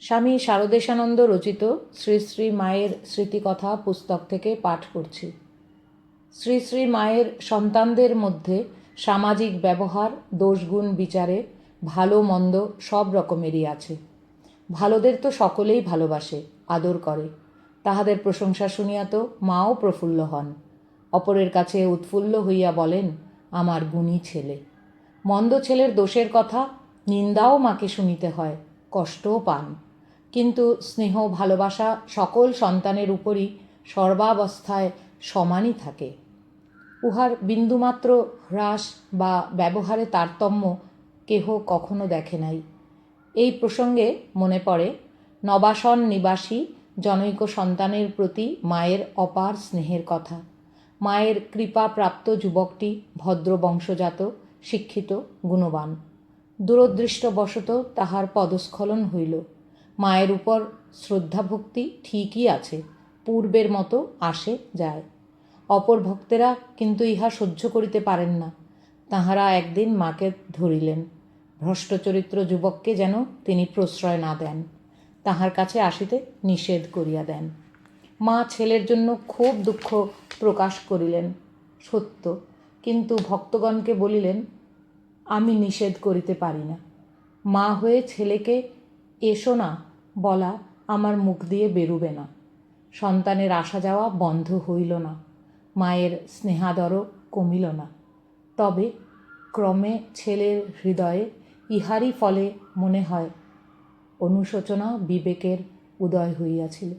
স্বামী শারদেশানন্দ রচিত শ্রী শ্রী মায়ের স্মৃতিকথা পুস্তক থেকে পাঠ করছি। শ্রী শ্রী মায়ের সন্তানদের মধ্যে সামাজিক ব্যবহার, দোষগুণ বিচারে ভালো মন্দ সব রকমেরই আছে। ভালোদের তো সকলেই ভালোবাসে, আদর করে। তাহাদের প্রশংসা শুনিয়া তো মাও প্রফুল্ল হন। অপরের কাছে উৎফুল্ল হইয়া বলেন, আমার গুণী ছেলে। মন্দ ছেলের দোষের কথা নিন্দাও মাকে শুনিতে হয়, কষ্টও পান। কিন্তু স্নেহ ভালোবাসা সকল সন্তানের উপরই সর্বাবস্থায় সমানই থাকে। উহার বিন্দুমাত্র হ্রাস বা ব্যবহারে তারতম্য কেহ কখনো দেখে নাই। এই প্রসঙ্গে মনে পড়ে নবাসন নিবাসী জনৈক সন্তানের প্রতি মায়ের অপার স্নেহের কথা। মায়ের কৃপাপ্রাপ্ত যুবকটি ভদ্র বংশজাত, শিক্ষিত, গুণবান। দূরদৃষ্টবশত তাহার পদস্খলন হইল। মায়ের উপর শ্রদ্ধাভক্তি ঠিকই আছে, পূর্বের মতো আসে যায়। অপর ভক্তেরা কিন্তু ইহা সহ্য করিতে পারেন না। তাহারা একদিন মাকে ধরিলেন, ভ্রষ্টচরিত্র যুবককে যেন তিনি প্রশ্রয় না দেন, তাহার কাছে আসিতে নিষেধ করিয়া দেন। মা ছেলের জন্য খুব দুঃখ প্রকাশ করিলেন, সত্য, কিন্তু ভক্তগণকে বলিলেন, আমি নিষেধ করিতে পারি না। মা হয়ে ছেলেকে এসো না বলা আমার মুখ দিয়ে বেরুবে না। সন্তানের আসা যাওয়া বন্ধ হইল না, মায়ের স্নেহাদরও কমিল না। তবে ক্রমে ছেলের হৃদয়ে ইহারই ফলে মনে হয় অনুশোচনা বিবেকের উদয় হইয়াছিল।